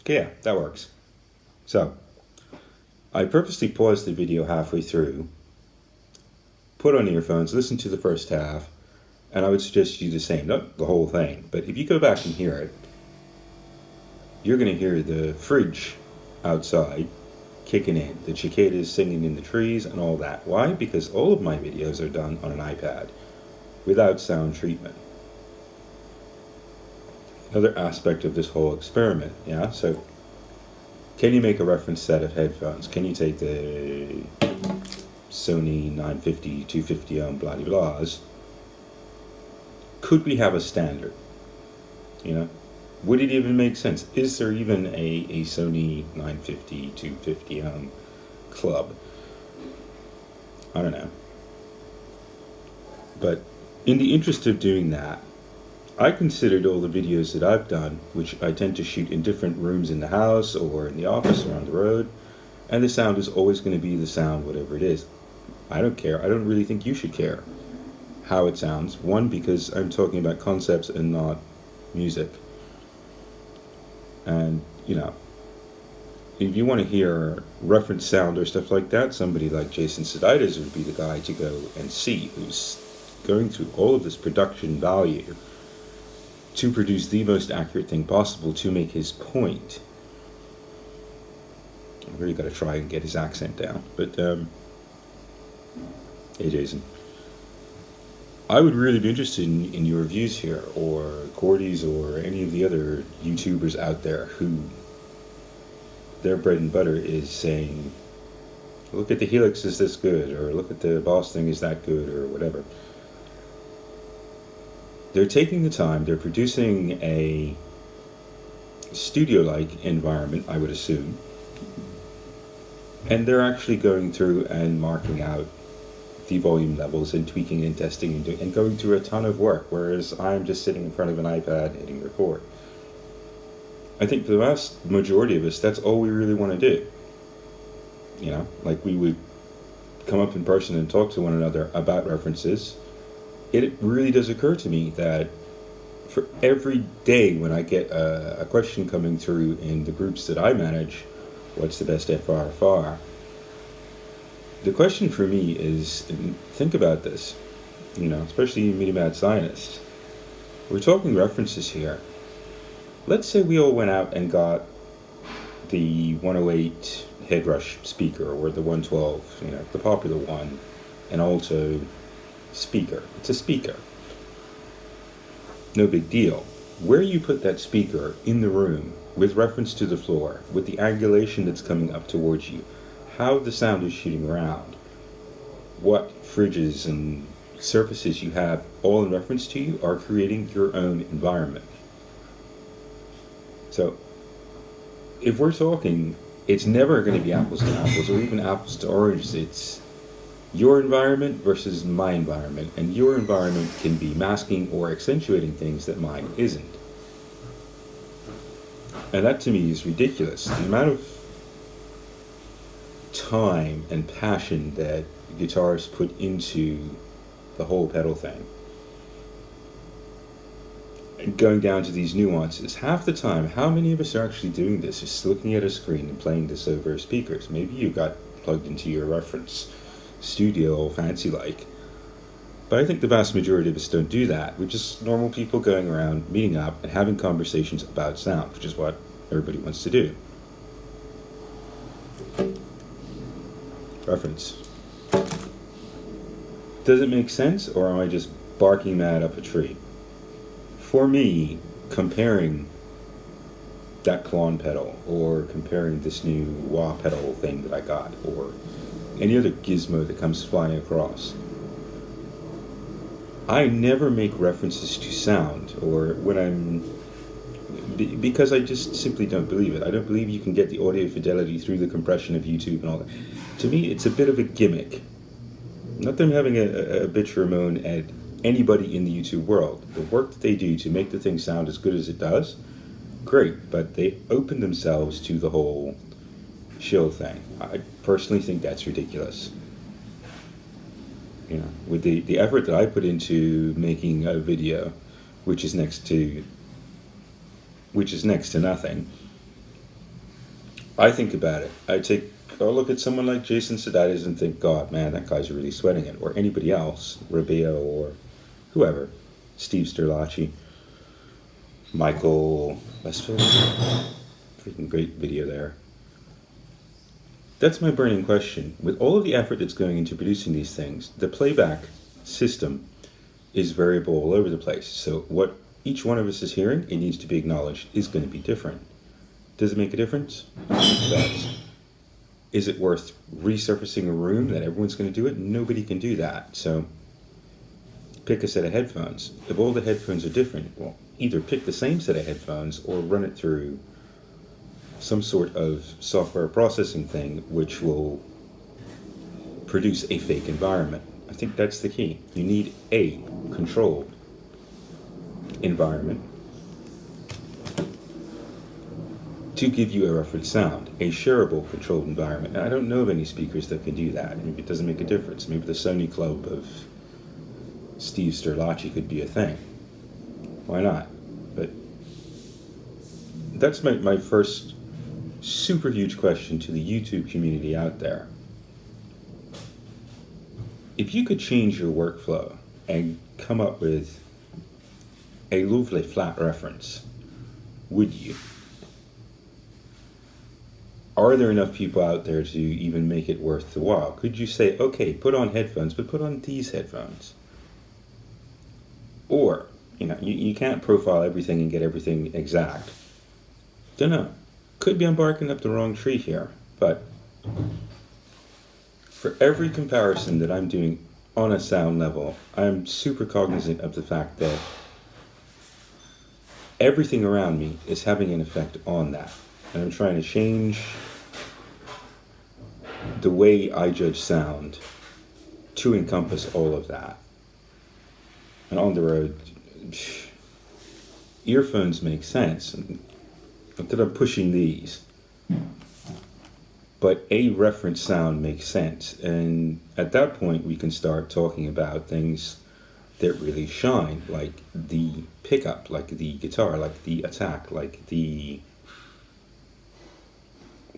Okay, yeah, that works. So, I purposely paused the video halfway through, put on earphones, listen to the first half, and I would suggest you do the same. Not the whole thing, but if you go back and hear it, you're going to hear the fridge outside kicking in, the cicadas singing in the trees, and all that. Why? Because all of my videos are done on an iPad without sound treatment. Another aspect of this whole experiment, yeah? So, can you make a reference set of headphones? Can you take the Sony 950, 250 ohm, blah blah blahs? Could we have a standard? You know? Would it even make sense? Is there even a Sony 950, 250 ohm club? I don't know. But in the interest of doing that, I considered all the videos that I've done, which I tend to shoot in different rooms in the house or in the office or on the road, and the sound is always going to be the sound, whatever it is. I don't care. I don't really think you should care how it sounds. One, because I'm talking about concepts and not music. And, you know, if you want to hear reference sound or stuff like that, somebody like Jason Sudeikis would be the guy to go and see, who's going through all of this production value to produce the most accurate thing possible to make his point. I've really got to try and get his accent down. But, hey Jason. I would really be interested in your views here, or Cordy's, or any of the other YouTubers out there who their bread and butter is saying, look at the Helix, is this good? Or look at the Boss thing, is that good? Or whatever. They're taking the time, they're producing a studio-like environment, I would assume, and they're actually going through and marking out the volume levels and tweaking and testing and going through a ton of work, whereas I'm just sitting in front of an iPad hitting record. I think for the vast majority of us, that's all we really want to do. You know, like we would come up in person and talk to one another about references. It really does occur to me that for every day when I get a question coming through in the groups that I manage, what's the best FRFR? The question for me is, think about this, you know, especially you Media Mad Scientists. We're talking references here. Let's say we all went out and got the 108 Headrush speaker, or the 112, you know, the popular one, an alto speaker. It's a speaker. No big deal. Where you put that speaker in the room, with reference to the floor, with the angulation that's coming up towards you, how the sound is shooting around, what fridges and surfaces you have all in reference to you are creating your own environment. So, if we're talking, it's never going to be apples to apples or even apples to oranges. It's your environment versus my environment, and your environment can be masking or accentuating things that mine isn't. And that to me is ridiculous. The amount of time and passion that guitarists put into the whole pedal thing. And going down to these nuances, half the time, how many of us are actually doing this? Just looking at a screen and playing this over speakers. Maybe you got plugged into your reference studio, all fancy like. But I think the vast majority of us don't do that. We're just normal people going around, meeting up, and having conversations about sound, which is what everybody wants to do. Reference. Does it make sense, or am I just barking mad up a tree? For me, comparing that Klon pedal, or comparing this new wah pedal thing that I got, or any other gizmo that comes flying across, I never make references to sound, or when because I just simply don't believe it. I don't believe you can get the audio fidelity through the compression of YouTube and all that. To me, it's a bit of a gimmick. Not them having a bitch or a moan at anybody in the YouTube world. The work that they do to make the thing sound as good as it does, great, but they open themselves to the whole shill thing. I personally think that's ridiculous. You know, with the effort that I put into making a video, which is next to nothing, I think about it. I look at someone like Jason Sudeikis and think, God, man, that guy's really sweating it. Or anybody else, Rubio or whoever, Steve Sterlacci, Michael Westfield, freaking great video there. That's my burning question. With all of the effort that's going into producing these things, the playback system is variable all over the place. So what each one of us is hearing, it needs to be acknowledged, is going to be different. Does it make a difference? I think it does. Is it worth resurfacing a room that everyone's going to do it? Nobody can do that. So pick a set of headphones. If all the headphones are different, well, either pick the same set of headphones or run it through some sort of software processing thing which will produce a fake environment. I think that's the key. You need a controlled environment to give you a reference sound, a shareable controlled environment. And I don't know of any speakers that can do that. Maybe it doesn't make a difference. Maybe the Sony Club of Steve Sterlacci could be a thing. Why not? But that's my first super huge question to the YouTube community out there. If you could change your workflow and come up with a lovely flat reference, would you? Are there enough people out there to even make it worth the while? Could you say, okay, put on headphones, but put on these headphones? Or, you can't profile everything and get everything exact. Don't know. Could be I'm barking up the wrong tree here, but for every comparison that I'm doing on a sound level, I'm super cognizant of the fact that everything around me is having an effect on that. And I'm trying to change the way I judge sound to encompass all of that. And on the road, earphones make sense. Not that I'm pushing these, but a reference sound makes sense. And at that point, we can start talking about things that really shine, like the pickup, like the guitar, like the attack, like the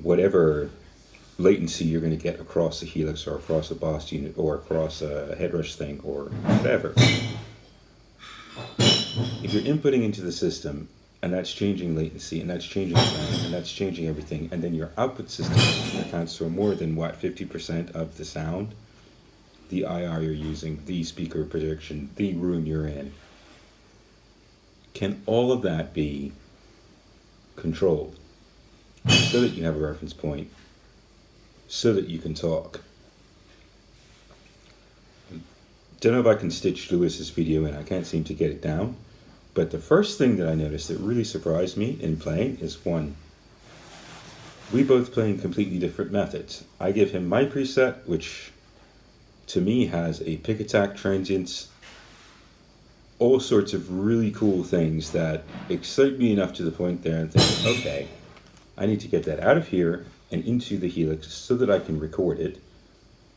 whatever latency you're going to get across a helix or across a boss unit or across a headrush thing or whatever. If you're inputting into the system and that's changing latency and that's changing sound and that's changing everything, and then your output system accounts for more than 50% of the sound, the IR you're using, the speaker projection, the room you're in, can all of that be controlled so that you have a reference point, so that you can talk? Don't know if I can stitch Lewis's video in. I can't seem to get it down. But the first thing that I noticed that really surprised me in playing is, one, we both play in completely different methods. I give him my preset, which to me has a pick attack, transients, all sorts of really cool things that excite me enough to the point there and think, okay, I need to get that out of here and into the helix so that I can record it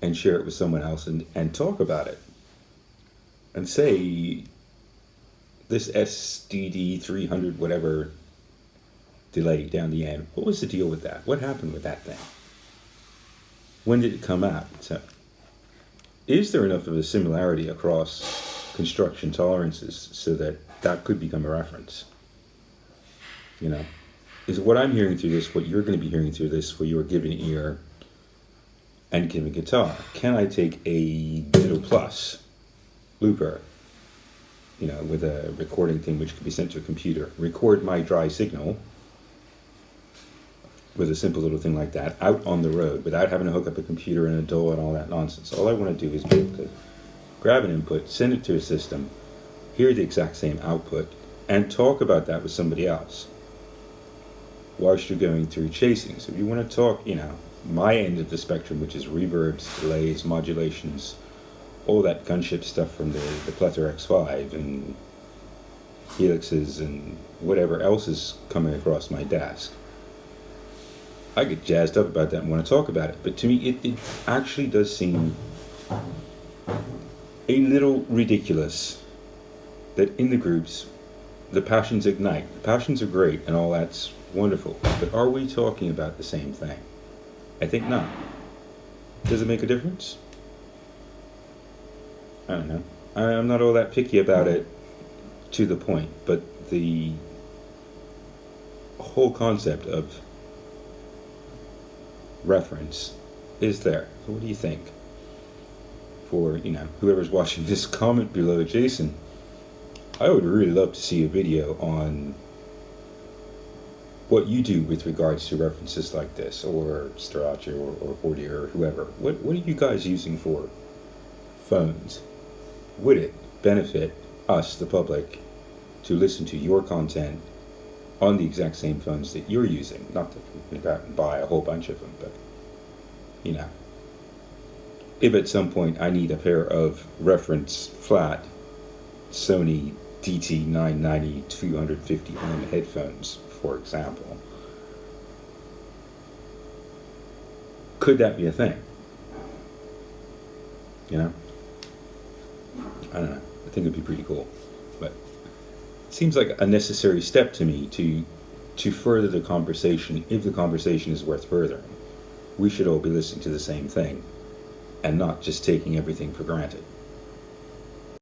and share it with someone else and talk about it. And say, this SDD 300 whatever delay down the end, what was the deal with that? What happened with that thing? When did it come out? So, is there enough of a similarity across construction tolerances so that that could become a reference? Is what I'm hearing through this what you're going to be hearing through this for your given ear and given guitar? Can I take a Digital Plus looper, with a recording thing which can be sent to a computer, record my dry signal with a simple little thing like that out on the road without having to hook up a computer and a DAW and all that nonsense? All I want to do is be able to grab an input, send it to a system, hear the exact same output, and talk about that with somebody else whilst you're going through chasing. So if you want to talk, my end of the spectrum, which is reverbs, delays, modulations, all that gunship stuff from the Plethora X5 and helixes and whatever else is coming across my desk, I get jazzed up about that and want to talk about it. But to me, it actually does seem a little ridiculous that in the groups, the passions ignite. The passions are great and all that's Wonderful. But are we talking about the same thing? I think not. Does it make a difference? I don't know. I'm not all that picky about it to the point, but the whole concept of reference is there. So what do you think? For, whoever's watching this, comment below. Jason, I would really love to see a video on what you do with regards to references like this, or Strachey, or Portier, or whoever. What are you guys using for phones? Would it benefit us, the public, to listen to your content on the exact same phones that you're using? Not to go out and buy a whole bunch of them, but, if at some point I need a pair of reference flat Sony DT990 250 ohm headphones, for example, could that be a thing? I don't know. I think it'd be pretty cool, but it seems like a necessary step to me to further the conversation. If the conversation is worth furthering, we should all be listening to the same thing and not just taking everything for granted.